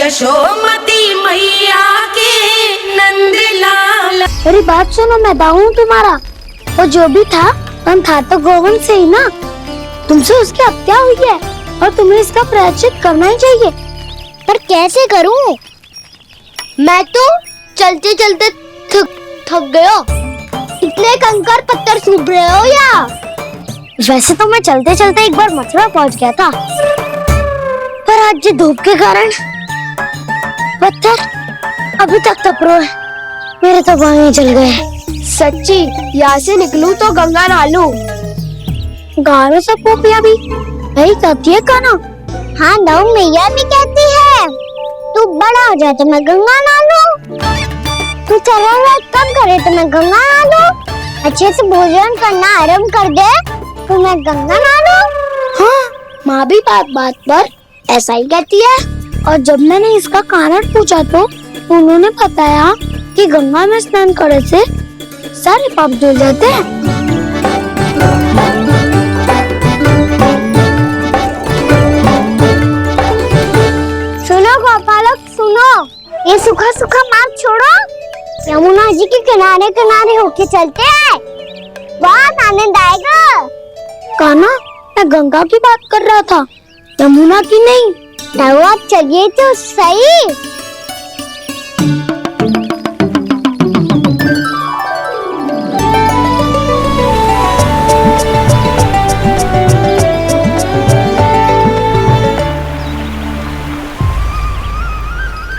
यशोमती मैया के नंदलाल। मेरी बात सुनो, मैं दाऊ हूँ तुम्हारा। वो जो भी था, हम था तो गोवंश से ही ना। तुमसे उसकी हत्या हुई है और तुम्हें इसका प्रायश्चित करना ही चाहिए। पर कैसे करूँ? मैं तो चलते चलते थक गया। इतने कंकर पत्थर सूख रहे हो या? वैसे तो मैं चलते चलते एक बार मथुरा पहुंच गया था, पर आज ये धूप के कारण पत्थर अभी तक तप रहे हैं। मेरे तो बाहें जल गए। सच्ची, यहाँ से निकलूं तो गंगा नहालूं। गारों से पोपिया भी यही कहती है काना। हाँ दाऊ मैया भी कहती है, तू बड़ा हो जाए तो मैं गंगा नहालूं, तू चला कम करे तो मैं गंगा नहालूं, अच्छे से भोजन करना आरंभ कर दे तो मैं गंगा नहालूं। हाँ, माँ भी बात बात पर ऐसा ही कहती है। और जब मैंने इसका कारण पूछा तो उन्होंने बताया कि गंगा में स्नान करने से सारे पाप धुल जाते हैं। सुनो गोपालक सुनो, ये सूखा सूखा मार्ग छोड़ो, यमुना जी के किनारे किनारे होके चलते हैं, बहुत आनंद आएगा। कान्हा, मैं गंगा की बात कर रहा था, यमुना की नहीं। दाऊ आप चलिए तो सही।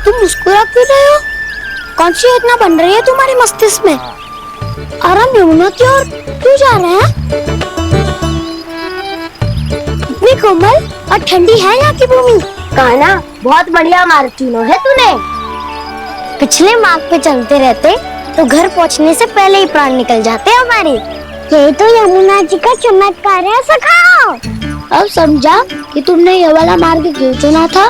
तुम मुस्कुरा क्यों रहे हो? कौन सी योजना बन रही है तुम्हारे मस्तिष्क में? और हम यमुना की ओर क्यों जा रहे हैं? इतनी कोमल और ठंडी है यहाँ की भूमि। कान्हा, बहुत बढ़िया मार्ग चुना है तूने। पिछले मार्ग पे चलते रहते तो घर पहुँचने से पहले ही प्राण निकल जाते हमारे। ये तो यमुना जी का चमत्कार है सखा। अब समझा कि तुमने ये वाला मार्ग क्यों चुना था।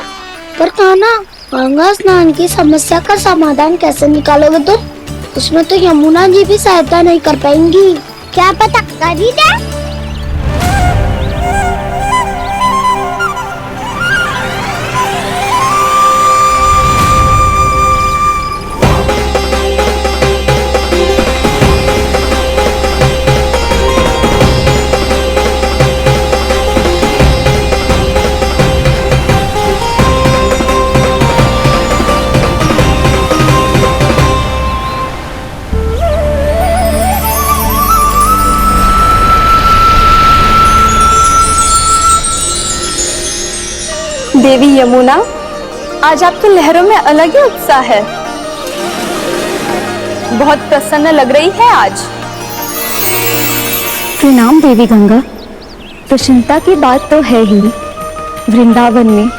पर कान्हा, गंगा स्नान की समस्या का समाधान कैसे निकालोगे तुम? उसमें तो यमुना जी भी सहायता नहीं कर पाएंगी। क्या पता कर ही दे। देवी यमुना, आज आपकी लहरों में अलग ही उत्साह है। बहुत प्रसन्न लग रही है आज। प्रणाम देवी गंगा। प्रसन्नता की बात तो है ही। वृंदावन में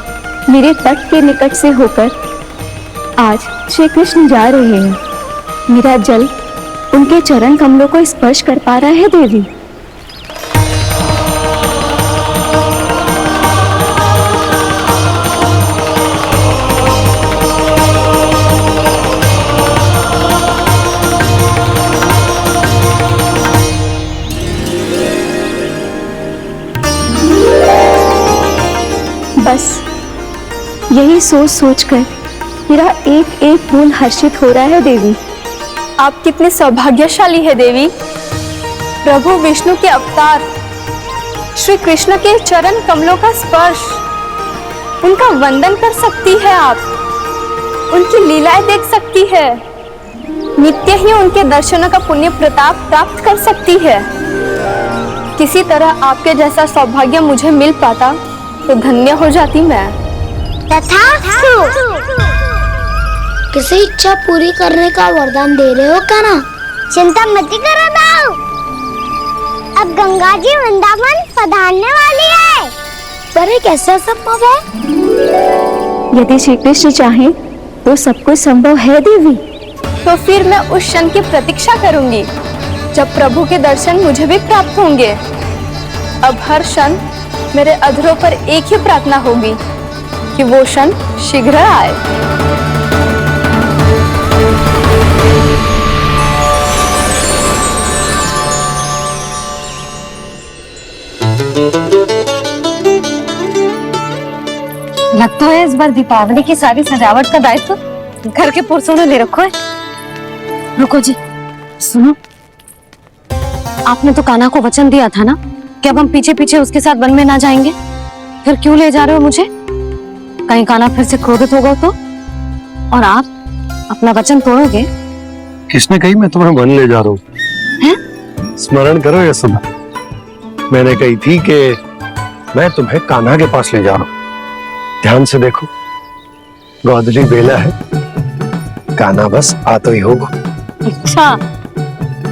मेरे तट के निकट से होकर आज श्री कृष्ण जा रहे हैं। मेरा जल उनके चरण कमलों को स्पर्श कर पा रहा है देवी। बस यही सोच सोचकर मेरा एक एक फूल हर्षित हो रहा है देवी। आप कितने सौभाग्यशाली है देवी। प्रभु विष्णु के अवतार श्री कृष्ण के चरण कमलों का स्पर्श, उनका वंदन कर सकती है आप, उनकी लीलाएं देख सकती है, नित्य ही उनके दर्शनों का पुण्य प्रताप प्राप्त कर सकती है। किसी तरह आपके जैसा सौभाग्य मुझे मिल पाता तो धन्य हो जाती मैं। किसी इच्छा पूरी करने का वरदान दे रहे हो कान्हा? चिंता मत करो दाऊ, अब गंगा जी वृंदावन पधारने वाली है। पर ये कैसे संभव है? यदि श्री कृष्ण चाहे तो सब कुछ संभव है देवी। तो फिर मैं उस क्षण की प्रतीक्षा करूंगी जब प्रभु के दर्शन मुझे भी प्राप्त होंगे। अब हर क्षण मेरे अधरों पर एक ही प्रार्थना होगी कि वो क्षण शीघ्र आए। लगता है इस बार दीपावली की सारी सजावट का दायित्व घर के पुरुषों ने ले रखा है। रुको जी, सुनो, आपने तो कान्हा को वचन दिया था ना कि अब हम पीछे पीछे उसके साथ वन में ना जाएंगे, फिर क्यों ले जा रहे हो मुझे? कहीं कान्हा फिर से क्रोधित होगा तो? और आप अपना वचन तोड़ोगे? किसने कही मैं तुम्हें वन ले जा रहा हूँ? स्मरण करो ये सुना, मैंने कही थी कि मैं तुम्हें कान्हा के पास ले जा रहा हूँ। ध्यान से देखो, गोदली बेला है, कान्हा बस आ तो ही होगा। अच्छा,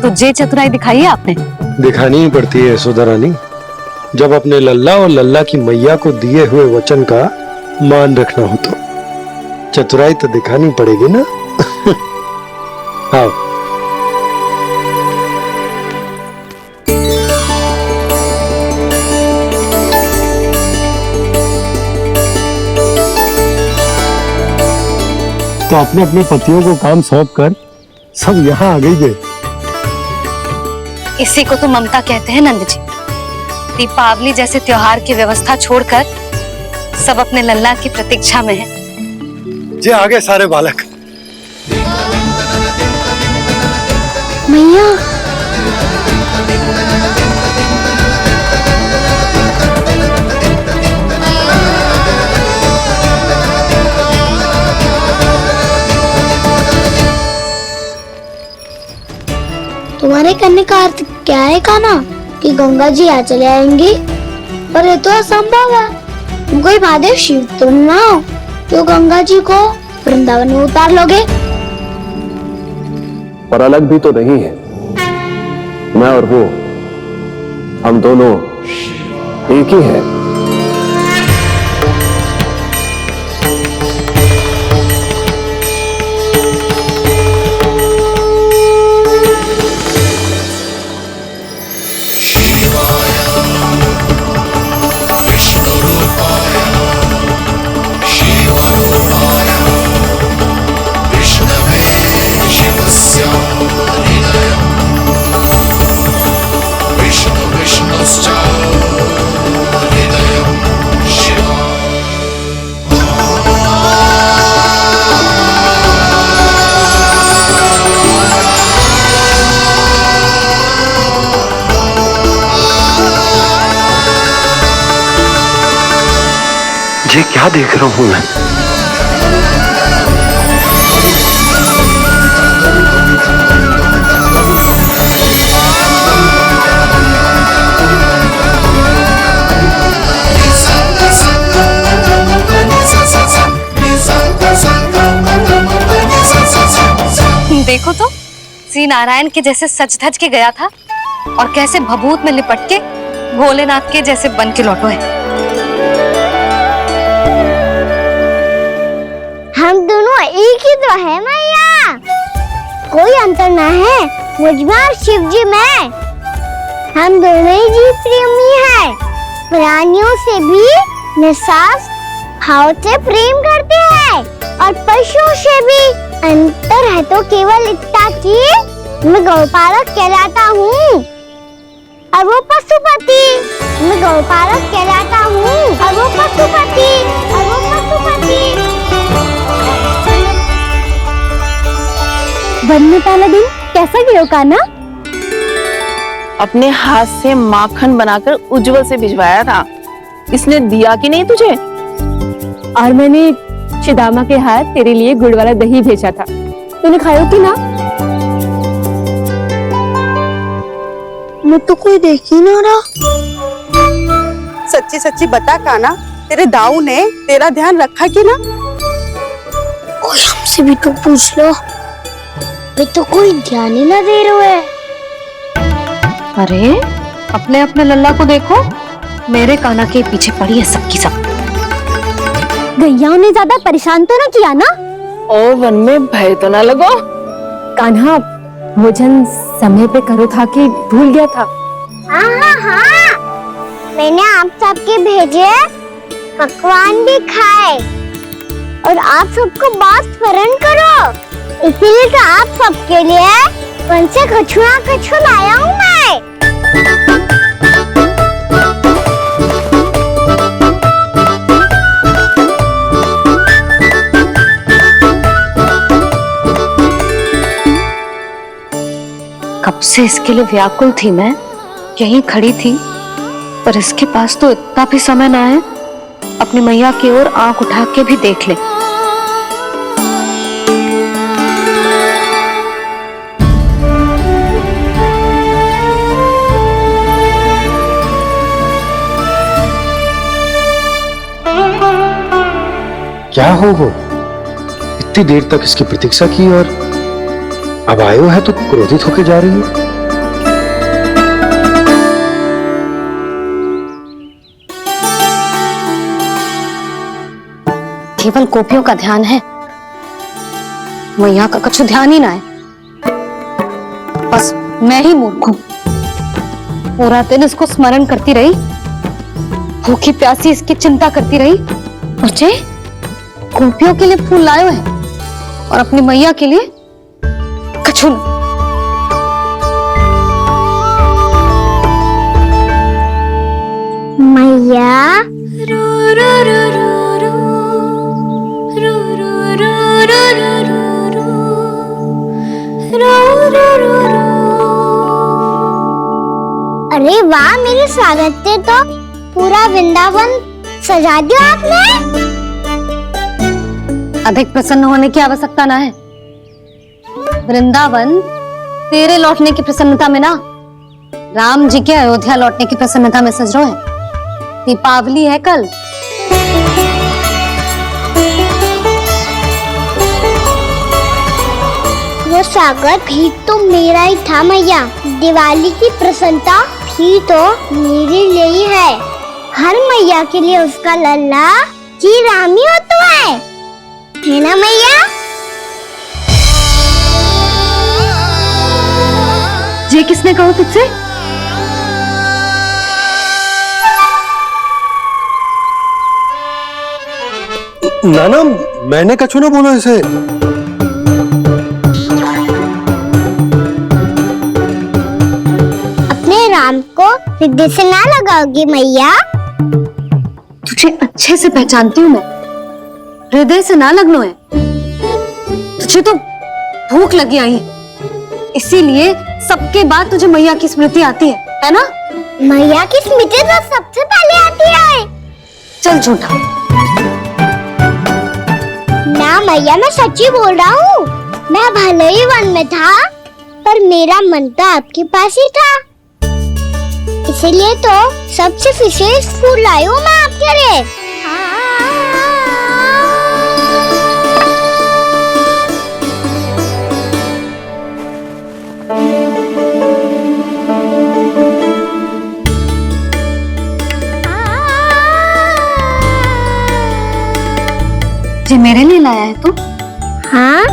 तो जे चतुराई दिखाई है आपने? दिखानी ही पड़ती है यशोदा रानी, जब अपने लल्ला और लल्ला की मैया को दिए हुए वचन का मान रखना हो तो चतुराई तो दिखानी पड़ेगी ना। हाँ, तो अपने अपने पतियों को काम सौंप कर सब यहाँ आ गई थे। इसी को तो ममता कहते हैं नंद जी। दीपावली जैसे त्योहार की व्यवस्था छोड़कर सब अपने लल्ला की प्रतीक्षा में हैं। जे आगे सारे बालक। मैया, तुम्हारे कहने का अर्थ क्या है कान्हा? कि गंगा जी यहाँ चले आएंगी? पर ये तो असंभव है। तुम कोई महादेव शिव तो ना हो तो गंगा जी को वृंदावन में उतार लोगे? पर अलग भी तो नहीं है, मैं और वो, हम दोनों एक ही हैं। ये क्या देख रहा हूं मैं? देखो तो, श्री नारायण के जैसे सज धज के गया था और कैसे भभूत में लिपट के भोलेनाथ के जैसे बन के लौटो है। हम दोनों एक ही तो है मैया, कोई अंतर ना है मुझ में और शिव जी में। हम दोनों ही जीव प्रेमी हैं, प्राणियों से भी निस्वार्थ भाव से प्रेम करते हैं और पशुओं से भी। अंतर है तो केवल इतना कि मैं गौपालक कहलाता हूँ और वो पशुपति। मैं गौपालक कहलाता हूँ और वो पशुपति, और वो पशुपति। वन में पहला दिन कैसा गया कान्हा? अपने हाथ से माखन बनाकर उज्जवल से भिजवाया था, इसने दिया कि नहीं तुझे? और मैंने शिदामा के हाथ तेरे लिए गुड़ वाला दही भेजा था, तूने खाया कि ना? मैं तो कोई देख ही ना रहा। सच्ची सच्ची बता कान्हा, तेरे दाऊ ने तेरा ध्यान रखा कि ना? कोई हमसे भी तो पूछ लो, मैं तो कोई ध्यान ही ना दे रहे है। अरे अपने अपने लल्ला को देखो, मेरे कान्हा के पीछे पड़ी है सबकी सब। गैया ने ज्यादा परेशान तो ना किया ना? और वन में भय तो ना लगो? कान्हा भोजन समय पे करो था कि भूल गया था? हाँ, मैंने आप सबके भेजे पकवान भी खाए और आप सबको बात स्मरण करो, इसीलिए तो आप सबके लिए वन से कछुआ लाया हूँ मैं। उससे इसके लिए व्याकुल थी मैं, यहीं खड़ी थी, पर इसके पास तो इतना भी समय ना है अपनी मैया की ओर आंख उठा के भी देख ले। क्या हो इतनी देर तक इसकी प्रतीक्षा की और अब आयो है तो क्रोधित होकर जा रही है। केवल गोपियों का ध्यान है, मैया का कुछ ध्यान ही ना है। बस मैं ही मूर्ख हूं, पूरा दिन इसको स्मरण करती रही, भूखी प्यासी इसकी चिंता करती रही। मुझे गोपियों के लिए फूल लायो है और अपनी मैया के लिए कछु न। मैया अरे वाह, मेरे स्वागत से तो पूरा वृंदावन सजा दिया आपने। अधिक प्रसन्न होने की आवश्यकता ना है। वृंदावन तेरे लौटने की प्रसन्नता में ना, राम जी के अयोध्या लौटने की प्रसन्नता में सज रहे हैं। दीपावली है कल। वो स्वागत भी तो मेरा ही था मैया। दिवाली की प्रसन्नता भी तो मेरे लिए ही है। हर मैया के लिए उसका लल्ला जी राम ही होता है ना मैया? ये किसने कहा तुझसे? नाना, मैंने कछु ना बोला इसे। अपने राम को हृदय से ना लगाओगी मैया? तुझे अच्छे से पहचानती हूँ मैं, हृदय से ना लगनो है। तुझे तो भूख लगी आई है, इसीलिए सबके बाद तुझे मैया की स्मृति आती है ना? मैया की स्मृति तो सबसे पहले आती है। चल झूठा। ना मैया, मैं सच्ची बोल रहा हूँ। मैं भले ही वन में था, पर मेरा मन तो आपके पास ही था। इसीलिए तो सबसे विशेष फूल लाई हूँ मैं आपके लिए। ये मेरे लिए लाया है तू? हाँ,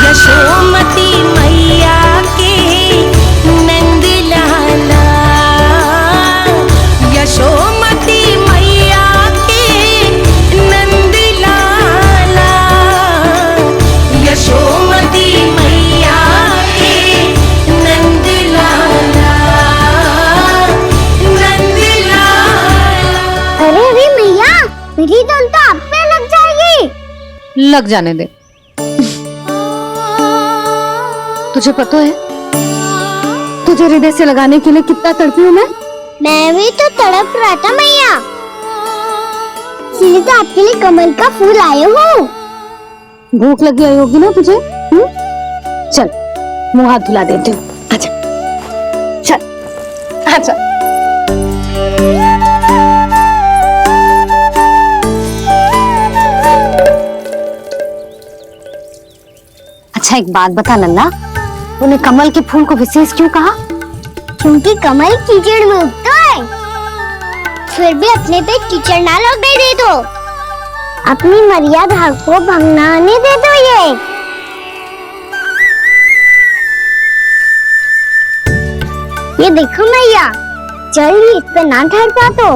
यशोमती मैया के नंद लाला, यशोमती मैया के नंद लाला, यशोमती मैया के नंद लाला, नंद लाला। अरे अरे मैया, मेरी धुन तो आप पे लग जाएगी। लग जाने दे। तुझे पता है तुझे हृदय से लगाने के लिए कितना तड़पी हूँ मैं भी तो तड़प रहा था मैया, इसलिए तो आपके लिए कमल का फूल आया हूँ। भूख लगी आई होगी ना तुझे? चल मुंह हाथ धुला देती हूँ। आजा चल आजा। अच्छा एक बात बता नंदा, तूने कमल के फूल को विशेष क्यों कहा? क्योंकि कमल कीचड़ में उगता है, फिर भी अपने पे कीचड़ ना लगने दे दो। अपनी मर्यादा को भंग ना होने दे दो। ये देखो मैया, जल ही इस पे ना ठहर पातो,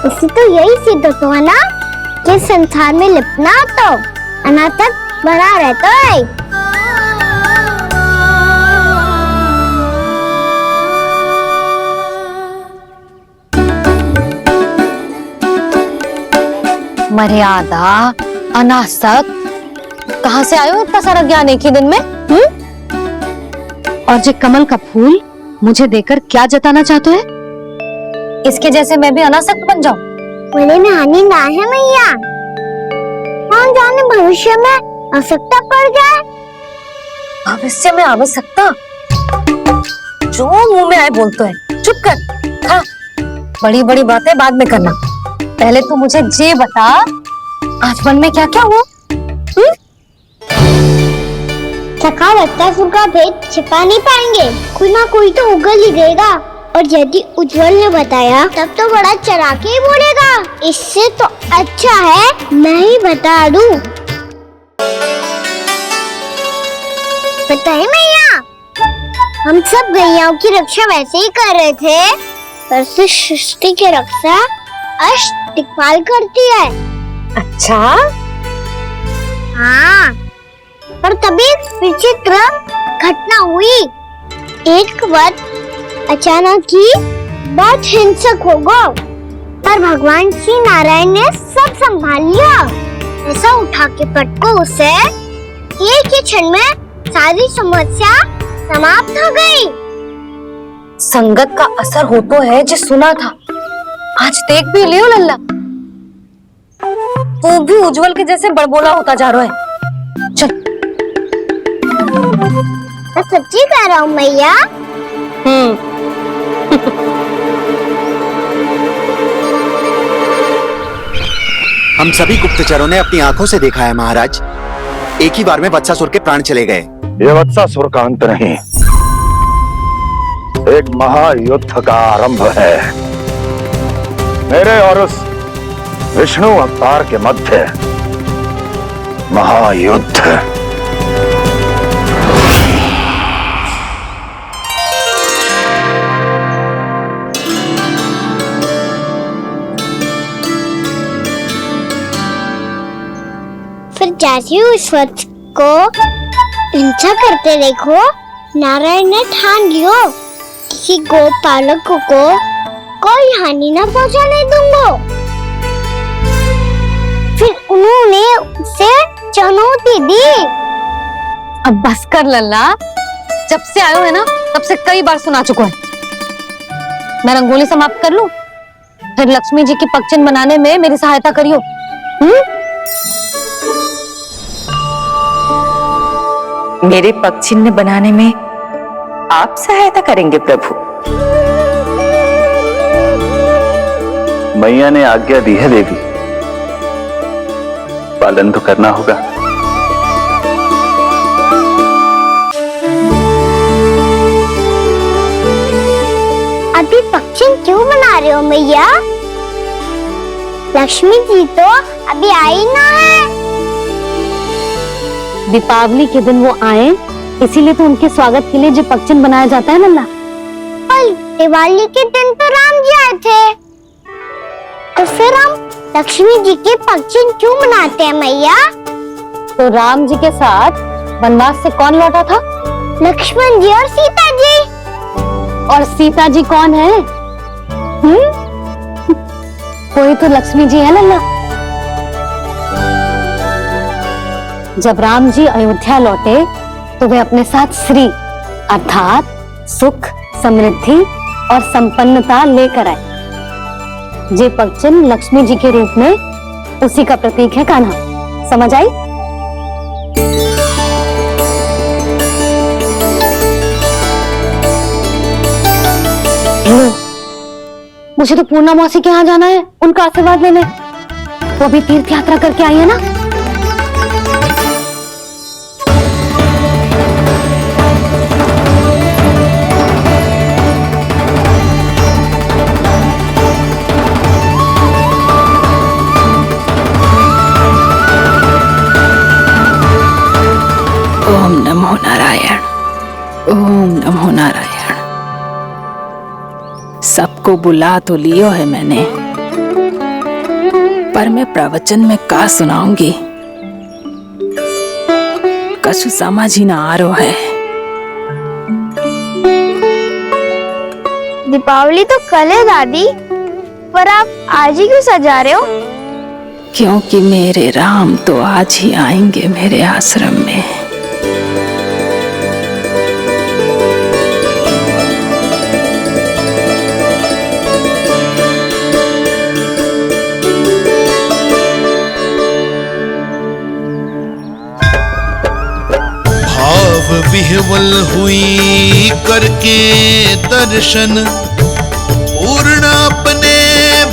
इससे तो यही सिद्ध होता है ना कि संसार में लिपना तो अनाथ तक बना रहता है। मर्यादा अनासक, कहाँ से आयो इतना सारा ज्ञान एक ही दिन में? और जे कमल का फूल मुझे देकर क्या जताना चाहते हैं? इसके जैसे मैं भी अनासक्त बन जाऊं? बोले में हानि ना है मैया, कौन जाने भविष्य में आवश्यकता पड़ जाए। भविष्य में आवश्यकता? जो मुंह में आए बोलते हैं, चुप कर। हाँ, बड़ी बड़ी बातें बाद में करना, पहले तो मुझे ये बता आज वन में क्या क्या हुआ? सखा रत्तासुर का भेद छिपा नहीं पाएंगे, कोई ना कोई तो उगल ही गएगा। और यदि उज्जवल ने बताया तब तो बड़ा चढ़ा के ही बोलेगा, इससे तो अच्छा है मैं ही बता दूं। पता है मैया, हम सब गैयाओं की रक्षा वैसे ही कर रहे थे, पर से सृष्टि की रक्षा अष्ट दिक्पाल करती है। अच्छा? हाँ, पर तभी विचित्र घटना हुई। एक बार अचानक ही बहुत हिंसक हो गया, पर भगवान श्री नारायण ने सब संभाल लिया। ऐसा उठा के पटको उसे, एक ही क्षण में सारी समस्या समाप्त हो गई। संगत का असर हो तो है, जो सुना था आज देख भी लियो लल्ला, तू भी उज्जवल के जैसे बड़बोला होता जा रहा है। चल। मैं सच्ची कह रहा हूँ मैया। हम सभी गुप्तचरों ने अपनी आंखों से देखा है महाराज, एक ही बार में वत्सासुर के प्राण चले गए। ये वत्सासुर का अंत नहीं, एक महायुद्ध का आरंभ है। मेरे और उस विष्णु अवतार के मध्य महायुद्ध। फिर जैसे ही उस वत्स को हिंसा करते देखो, नारायण ने ठान लियो किसी गोपालक को कोई हानि न पहुंचाने दूंगा। फिर उन्होंने उसे चुनौती दी। अब बस कर लल्ला, जब से आयो है ना तब से कई बार सुना चुका है। मैं रंगोली समाप्त कर लूं, फिर लक्ष्मी जी की पगचिन बनाने में मेरी सहायता करियो। मेरे पगचिन्ह बनाने में आप सहायता करेंगे प्रभु? मैया ने आज्ञा दी है देवी, पालन तो करना होगा। अभी पगचिन क्यों बना रहे हो मैया? लक्ष्मी जी तो अभी आई ना है। दीपावली के दिन वो आए, इसीलिए तो उनके स्वागत के लिए जो पगचिन बनाया जाता है लल्ला। कल दिवाली के दिन तो राम जी आए थे, तो फिर हम लक्ष्मी जी के पगचिन क्यों मनाते हैं मैया? तो राम जी के साथ वनवास से कौन लौटा था? लक्ष्मण जी और सीता जी। और सीता जी कौन है? कोई तो लक्ष्मी जी है लल्ला। जब राम जी अयोध्या लौटे तो वे अपने साथ श्री अर्थात सुख, समृद्धि और संपन्नता लेकर आए। जे पगचिन लक्ष्मी जी के रूप में उसी का प्रतीक है कान्हा। समझ आई? मुझे तो पूर्णा मौसी के यहाँ जाना है, उनका आशीर्वाद लेने। वो अभी तीर्थ यात्रा करके आई है ना। ओम नमो नारायण, ओम नमो नारायण। सबको बुला तो लियो है मैंने, पर मैं प्रवचन में का सुनाऊंगी, कछु समझ ही ना आ रहा है। दीपावली तो कल है दादी, पर आप आज ही क्यों सजा रहे हो? क्योंकि मेरे राम तो आज ही आएंगे मेरे आश्रम में। भाव विह्वल हुई करके दर्शन, पूर्ण अपने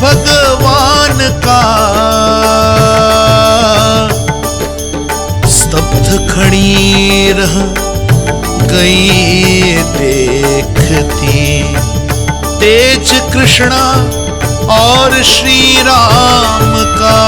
भगवान का, स्तब्ध खड़ी रह गई देखती तेज कृष्णा और श्री राम का।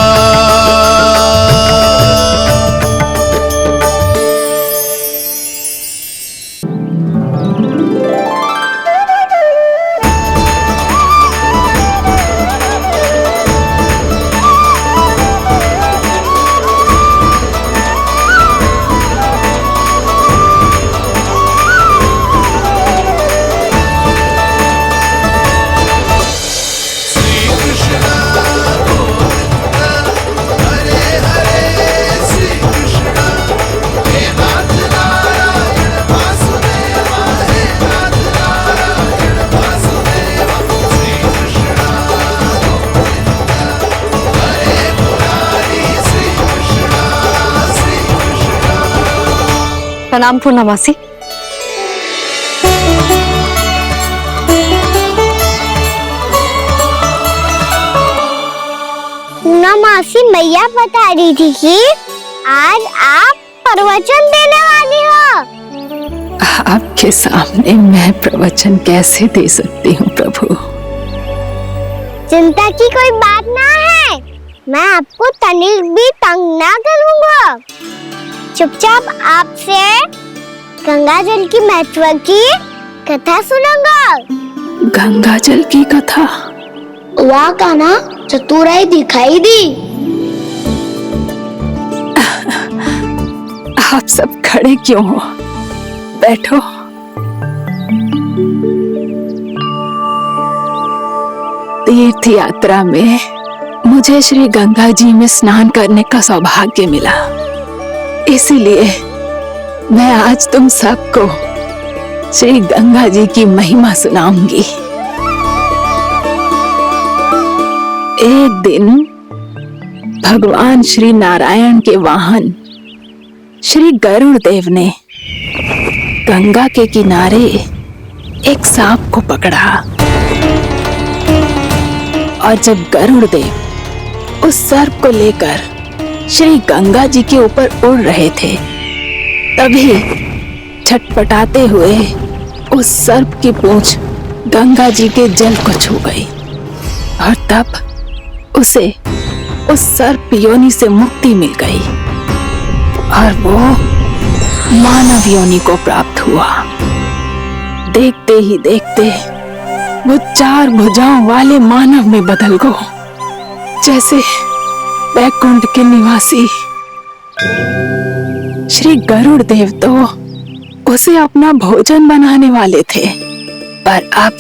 प्रणाम पूर्णमासी। पूर्णमासी मैया बता रही थी कि आज आप प्रवचन देने वाली हो। आपके सामने मैं प्रवचन कैसे दे सकती हूँ प्रभु? चिंता की कोई बात ना है, मैं आपको तनिक भी तंग ना करूँगा। चुपचाप आपसे गंगा जल की महत्व की कथा सुनूंगा। गंगा जल की कथा? वाह कान्हा, चतुराई दिखाई दी। आप सब खड़े क्यों हो? बैठो। तीर्थ यात्रा में मुझे श्री गंगा जी में स्नान करने का सौभाग्य मिला, इसीलिए मैं आज तुम सबको श्री गंगा जी की महिमा सुनाऊंगी। एक दिन भगवान श्री नारायण के वाहन श्री गरुड़ देव ने गंगा के किनारे एक सांप को पकड़ा, और जब गरुड़ देव उस सर्प को लेकर श्री गंगा जी के ऊपर उड़ रहे थे, तभी छटपटाते हुए उस सर्प की पूंछ गंगा जी के जल को छू गई, और तब उसे उस सर्प योनि से मुक्ति मिल गई और वो मानव योनि को प्राप्त हुआ। देखते ही देखते वो 4 भुजाओं वाले मानव में बदल गया, जैसे वैकुंठ के निवासी। श्री गरुड़ देव तो उसे अपना भोजन बनाने वाले थे, पर अब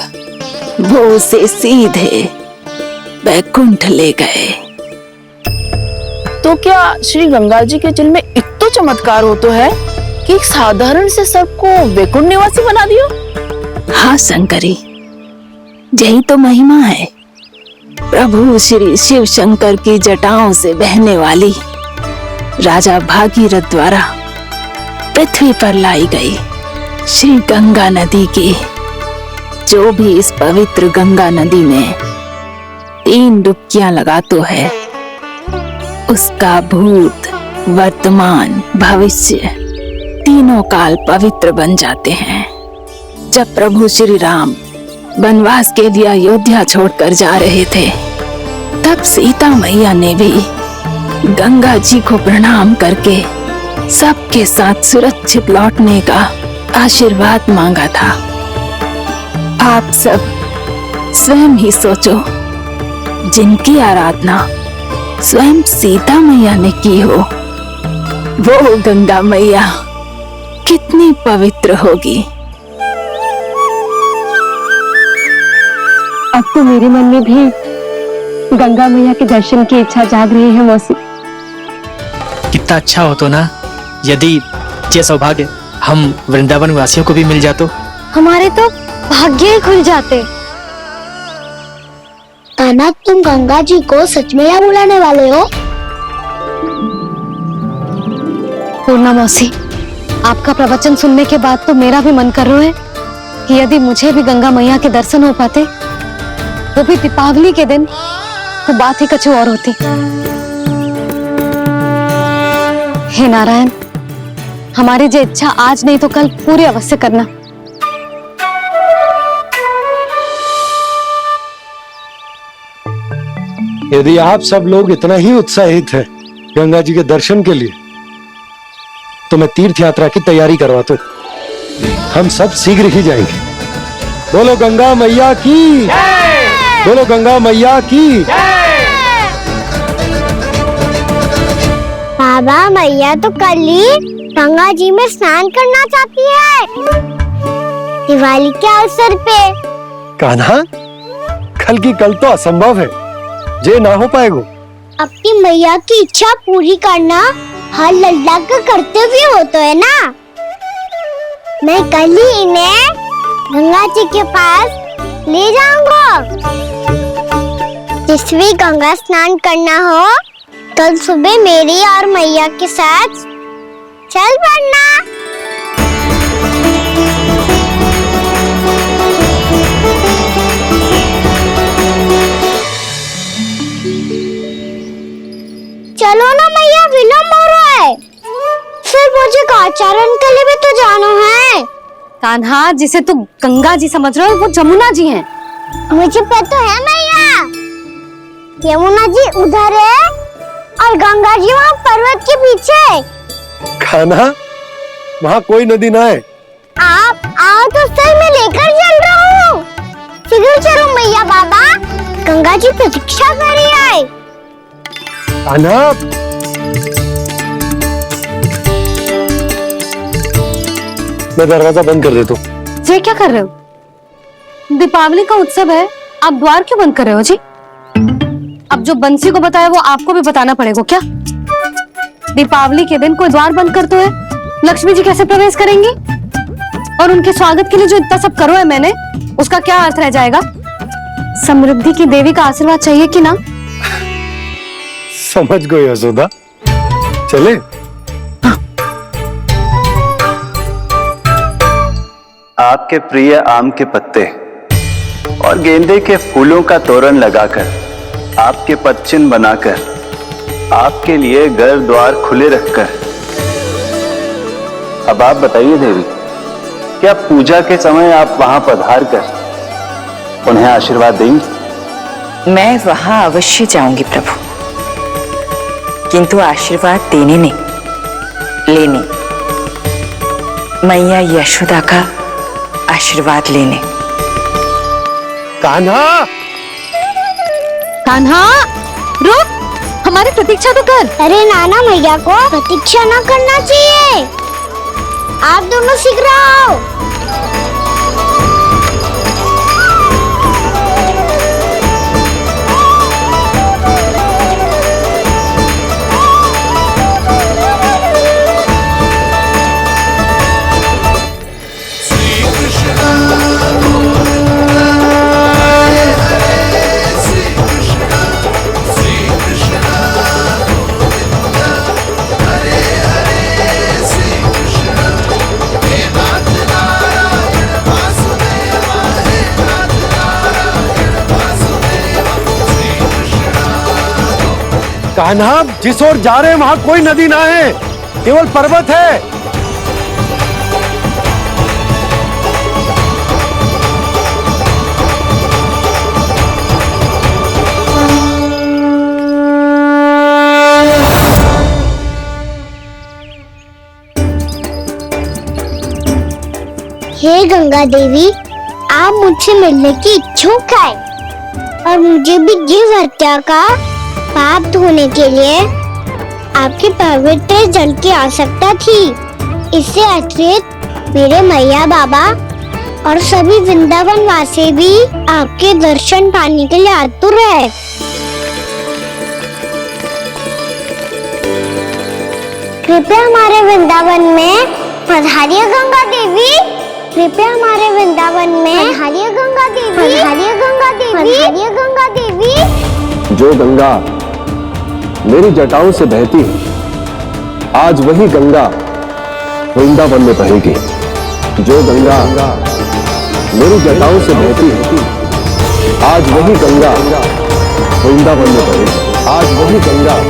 वो उसे सीधे वैकुंठ ले गए। तो क्या श्री गंगा जी के जल में इतना चमत्कार हो तो है कि एक साधारण से सर्प को वैकुंठ निवासी बना दियो? हाँ शंकरी, यही तो महिमा है। प्रभु श्री शिव शंकर की जटाओं से बहने वाली राजा भागीरथ द्वारा पृथ्वी पर लाई गई श्री गंगा नदी की, जो भी इस पवित्र गंगा नदी में 3 डुबकियां लगातो है, उसका भूत, वर्तमान, भविष्य तीनों काल पवित्र बन जाते हैं। जब प्रभु श्री राम वनवास के लिए अयोध्या छोड़कर जा रहे थे, तब सीता मैया ने भी गंगा जी को प्रणाम करके सबके साथ सुरक्षित लौटने का आशीर्वाद मांगा था। आप सब स्वयं ही सोचो, जिनकी आराधना स्वयं सीता मैया ने की हो, वो गंगा मैया कितनी पवित्र होगी। अब तो मेरे मन में भी गंगा मैया के दर्शन की इच्छा जाग रही है मौसी। कितना अच्छा हो तो ना यदि ये सौभाग्य हम वृंदावन वासियों को भी मिल जातो। हमारे तो भाग्य ही खुल जाते। कान्हा, तुम गंगा जी को सच में यहाँ बुलाने वाले हो? पूर्णा मौसी, आपका प्रवचन सुनने के बाद तो मेरा भी मन कर रहा है कि यदि मुझे भी गंगा मैया के दर्शन हो पाते, वो भी दीपावली के दिन, तो बात ही कुछ और होती। हे नारायण, हमारी जो इच्छा आज नहीं तो कल पूरी अवश्य करना। यदि आप सब लोग इतना ही उत्साहित हैं गंगा जी के दर्शन के लिए, तो मैं तीर्थ यात्रा की तैयारी करवाता हूं। हम सब शीघ्र ही जाएंगे। बोलो गंगा मैया की, बोलो गंगा मैया की। बाबा, मैया तो कल ही गंगा जी में स्नान करना चाहती है, दिवाली के अवसर पे। कान्हा, कल की कल तो असंभव है, जे ना हो पाएगा। अपनी मैया की इच्छा पूरी करना हर लल्ला का कर्तव्य होता है ना। मैं कल ही इन्हें गंगा जी के पास ले जाऊंगा। जिस भी गंगा स्नान करना हो, कल सुबह मेरी और मैया के साथ चल पड़ना। चलो ना मैया, विलम्ब हो रहा है। फिर मुझे आचरण के लिए भी तो जाना है। कान्हा, जिसे तू गंगा जी समझ रहा है वो जमुना जी हैं। मुझे पता है मैया, यमुना जी उधर है और गंगा जी वहाँ पर्वत के पीछे। कान्हा, वहाँ कोई नदी ना है। आप आओ तो सर मैं लेकर चल रहा हूँ। शीघ्र चलो मैया बाबा, गंगा जी प्रतीक्षा कर रही है। कान्हा, मैं दरवाजा बंद कर देता हूँ। ये क्या कर रहे हो? दीपावली का उत्सव है, आप द्वार क्यों बंद कर रहे हो जी? अब जो बंसी को बताया वो आपको भी बताना पड़ेगा क्या? दीपावली के दिन कोई द्वार बंद कर तो है, लक्ष्मी जी कैसे प्रवेश करेंगी? और उनके स्वागत के लिए जो इतना सब करो है मैंने, उसका क्या अर्थ रह जाएगा? समृद्धि की देवी का आशीर्वाद चाहिए कि ना? समझ गई यशोदा, चले। आपके प्रिय आम के पत्ते और गेंदे के फूलों का तोरण लगाकर, आपके पदचिन्ह बनाकर, आपके लिए घर द्वार खुले रखकर, अब आप बताइए देवी, क्या पूजा के समय आप वहां पधार कर उन्हें आशीर्वाद देंगी? मैं वहां अवश्य जाऊंगी प्रभु, किंतु आशीर्वाद देने नहीं, लेने, मैया यशोदा का आशीर्वाद लेने। कान्हा, कान्हा, रुक, हमारी प्रतीक्षा तो कर। अरे नाना, मैया को प्रतीक्षा ना करना चाहिए। आप दोनों शीघ्र आओ। कान्हा, जिस ओर जा रहे हैं वहां कोई नदी ना है, केवल पर्वत है। हे गंगा देवी, आप मुझसे मिलने की इच्छुक है और मुझे भी जीव हत्या का पाप धोने के लिए आपके पवित्र जल की आवश्यकता थी। इससे अतिरिक्त मेरे मैया बाबा और सभी वृंदावन वासी भी आपके दर्शन पाने के लिए आतुर है। कृपया हमारे वृंदावन में पधारिए गंगा देवी। कृपया हमारे वृंदावन में पधारिए गंगा देवी। पधारिए गंगा देवी। पधारिए गंगा देवी। जो गंगा मेरी जटाओं से बहती है, आज वही गंगा वृंदावन में बहेगी। जो गंगा मेरी जटाओं से बहती है, आज वही गंगा वृंदावन में बहेगी। आज वही गंगा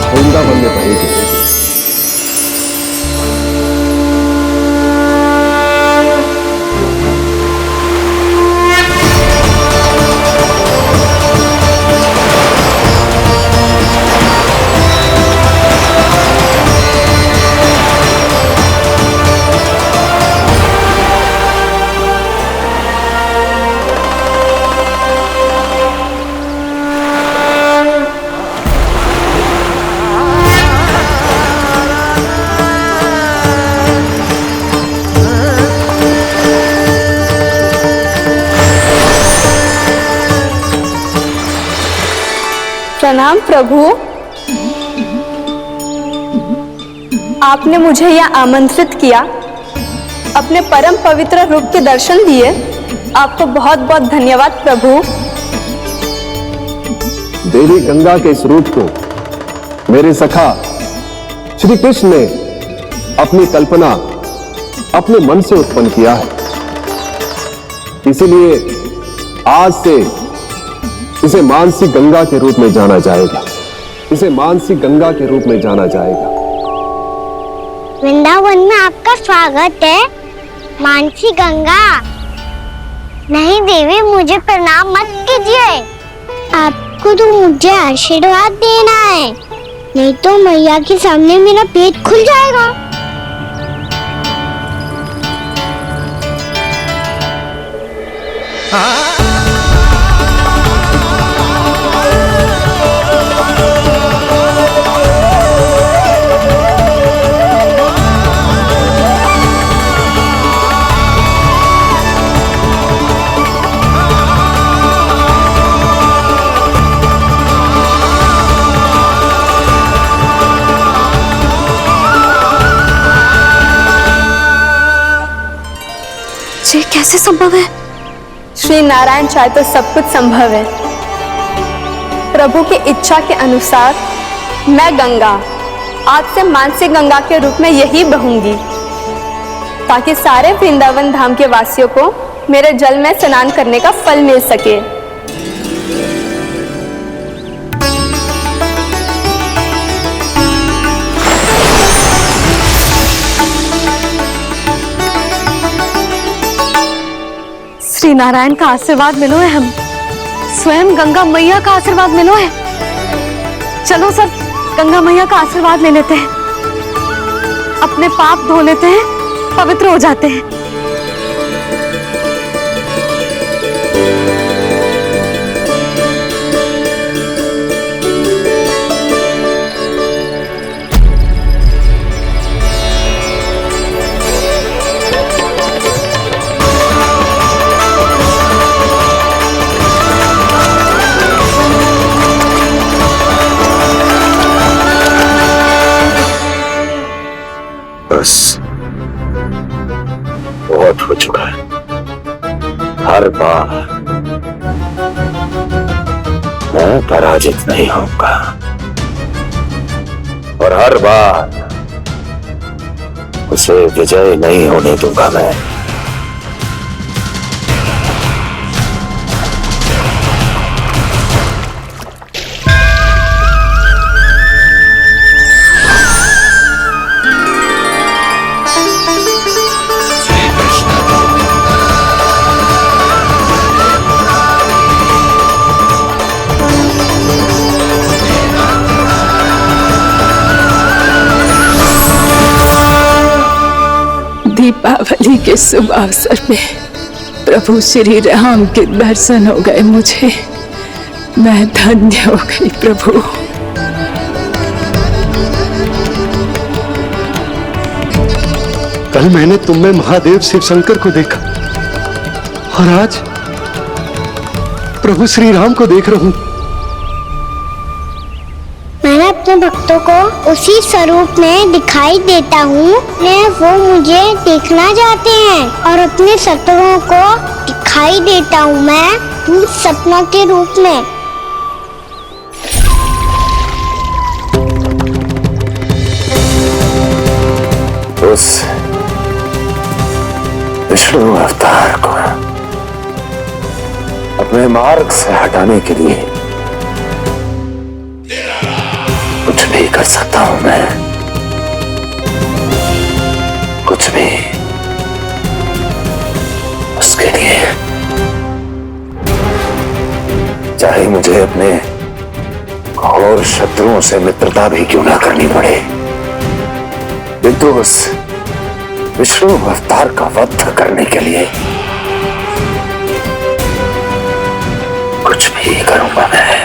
वृंदावन में बहेगी। प्रणाम प्रभु। आपने मुझे यह आमंत्रित किया, अपने परम पवित्र रूप के दर्शन दिए। आपको बहुत बहुत धन्यवाद प्रभु। देवी गंगा के इस रूप को मेरे सखा श्री कृष्ण ने अपनी कल्पना अपने मन से उत्पन्न किया है। इसीलिए आज से इसे मानसी गंगा के रूप में जाना जाएगा। इसे मानसी गंगा के रूप में जाना जाएगा। वृंदावन में आपका स्वागत है मानसी गंगा। नहीं देवी, मुझे प्रणाम मत कीजिए। आपको तो मुझे आशीर्वाद देना है, नहीं तो मैया के सामने मेरा पेट खुल जाएगा। ये कैसे संभव है? श्री नारायण चाहे तो सब कुछ संभव है। प्रभु की इच्छा के अनुसार मैं गंगा आज से मानसी गंगा के रूप में यही बहूंगी, ताकि सारे वृंदावन धाम के वासियों को मेरे जल में स्नान करने का फल मिल सके। श्री नारायण का आशीर्वाद मिलो है, हम स्वयं गंगा मैया का आशीर्वाद मिलो है। चलो सब गंगा मैया का आशीर्वाद ले लेते हैं, अपने पाप धो लेते हैं, पवित्र हो जाते हैं। बस बहुत हो चुका है। हर बार मैं पराजित नहीं होऊंगा और हर बार उसे विजय नहीं होने दूंगा मैं। दीपावली के शुभ अवसर में प्रभु श्री राम के दर्शन हो गए मुझे। मैं धन्य हो गई प्रभु। कल मैंने तुम में महादेव शिव शंकर को देखा और आज प्रभु श्री राम को देख रहा हूं। मैंने अपने भक्तों को उसी स्वरूप में दिखाई देता हूँ वो मुझे देखना चाहते हैं और अपने शत्रुओं को दिखाई देता हूँ मैं भूत सपनों के रूप में। उस विष्णु अवतार को अपने मार्ग से हटाने के लिए कुछ भी कर सकता हूं मैं, कुछ भी। उसके लिए चाहे मुझे अपने और शत्रुओं से मित्रता भी क्यों ना करनी पड़े, किंतु उस विष्णु अवतार का वध करने के लिए कुछ भी करूंगा मैं।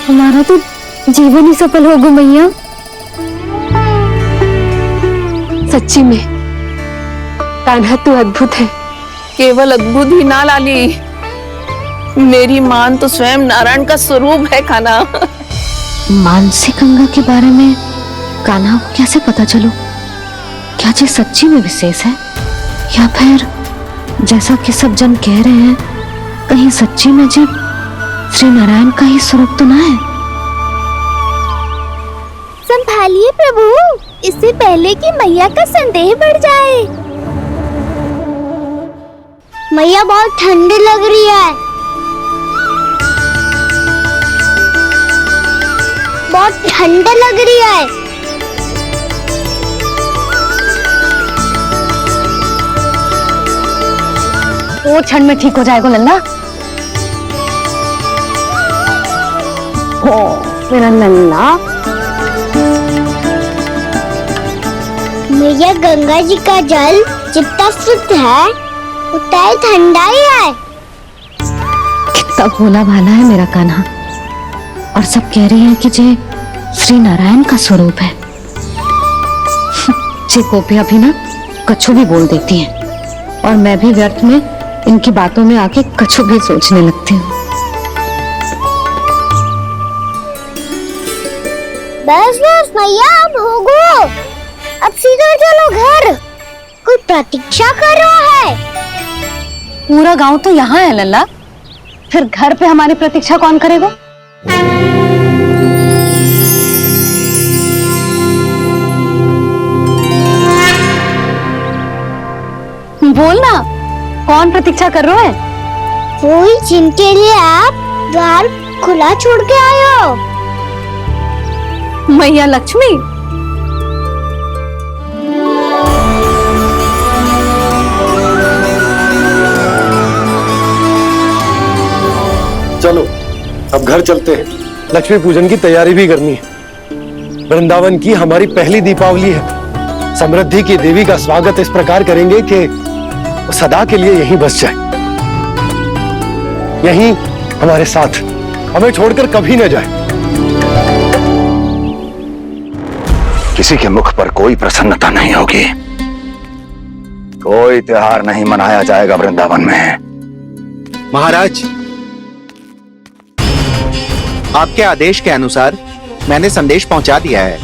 हमारा तो जीवन ही सफल होगा मैया। सच्ची में कान्हा तू अद्भुत है। केवल अद्भुत ही ना लाली, मेरी मान तो स्वयं नारायण का स्वरूप है कान्हा। मानसी गंगा के बारे में कान्हा को कैसे पता चलो? क्या ये सच्ची में विशेष है या फिर जैसा कि सब जन कह रहे हैं कहीं सच्ची में जी श्री नारायण का ही स्वरूप तो ना है? संभालिए प्रभु, इससे पहले कि मैया का संदेह बढ़ जाए। मैया बहुत ठंडी लग रही है, बहुत ठंडी लग रही है। वो क्षण में ठीक हो जाएगा लल्ला। ओ मेरा लल्ला। मैया गंगा जी का जल जितना शुद्ध है उतना ही ठंडा ही है। कितना भोला भाला है मेरा कान्हा, और सब कह रही हैं कि ये श्री नारायण का स्वरूप है। जे गोपियां भी ना कछु भी बोल देती हैं और मैं भी व्यर्थ में इनकी बातों में आके कछु भी सोचने लगती हूँ। बस बस मैया, अब होगो, अब सीधा चलो घर। कोई प्रतीक्षा कर रहा है। पूरा गांव तो यहाँ है लल्ला, फिर घर पे हमारी प्रतीक्षा कौन करेगा? बोलना, कौन प्रतीक्षा कर रहे हैं? वही जिनके लिए आप द्वार खुला छोड़ के आए हो। मैया लक्ष्मी। चलो अब घर चलते हैं, लक्ष्मी पूजन की तैयारी भी करनी है। वृंदावन की हमारी पहली दीपावली है। समृद्धि की देवी का स्वागत इस प्रकार करेंगे कि वो सदा के लिए यहीं बस जाए, यहीं हमारे साथ, हमें छोड़कर कभी न जाए। किसी के मुख पर कोई प्रसन्नता नहीं होगी, कोई त्योहार नहीं मनाया जाएगा वृंदावन में। महाराज, आपके आदेश के अनुसार मैंने संदेश पहुंचा दिया है।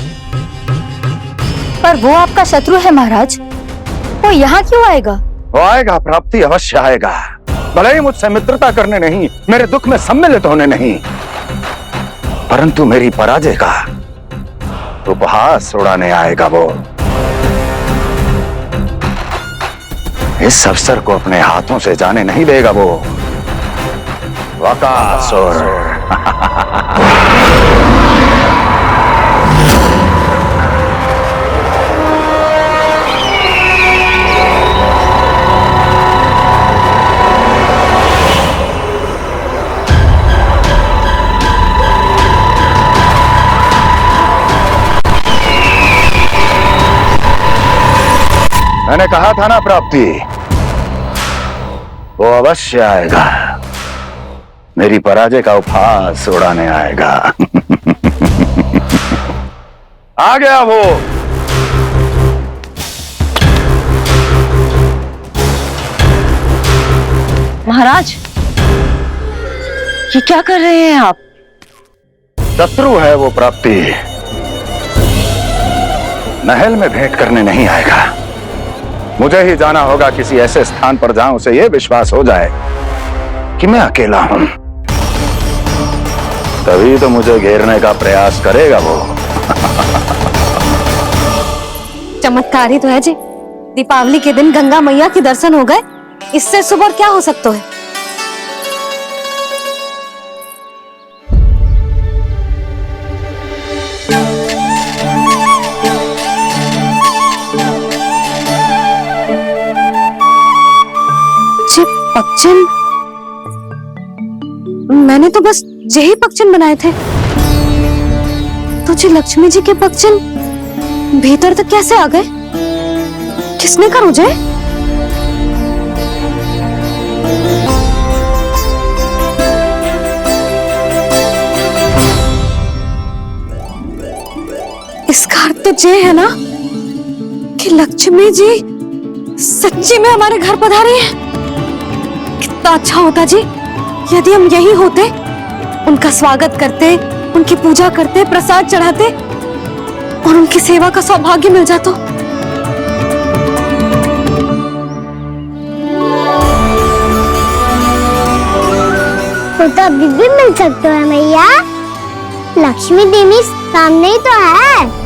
पर वो आपका शत्रु है महाराज, वो यहाँ क्यों आएगा? वो आएगा, प्राप्ति अवश्य आएगा। भले ही मुझसे मित्रता करने नहीं, मेरे दुख में सम्मिलित होने नहीं, परंतु मेरी पराजय का उपहास उड़ाने आएगा वो। इस अवसर को अपने हाथों से जाने नहीं देगा वो वकासुर। मैंने कहा था ना प्राप्ति, वो अवश्य आएगा, मेरी पराजय का उपहास उड़ाने आएगा। आ गया वो। महाराज, ये क्या कर रहे हैं आप? शत्रु है वो प्राप्ति, महल में भेंट करने नहीं आएगा। मुझे ही जाना होगा किसी ऐसे स्थान पर जहां उसे यह विश्वास हो जाए कि मैं अकेला हूं, तभी तो मुझे घेरने का प्रयास करेगा वो। चमत्कार ही तो है जी, दीपावली के दिन गंगा मैया के दर्शन हो गए, इससे शुभ और क्या हो सकता है। पक्षिन, मैंने तो बस यही पक्षिन बनाए थे, तो जी लक्ष्मी जी के पक्षिन भीतर तक कैसे आ गए? किसने कहा मुझे? इसका अर्थ तो ये है ना कि लक्ष्मी जी सच्ची में हमारे घर पधारी है। कितना अच्छा होता जी यदि हम यही होते, उनका स्वागत करते, उनकी पूजा करते, प्रसाद चढ़ाते और उनकी सेवा का सौभाग्य मिल जाता। वो तो अभी भी मिल सकते हैं मैया, लक्ष्मी देवी सामने ही तो है।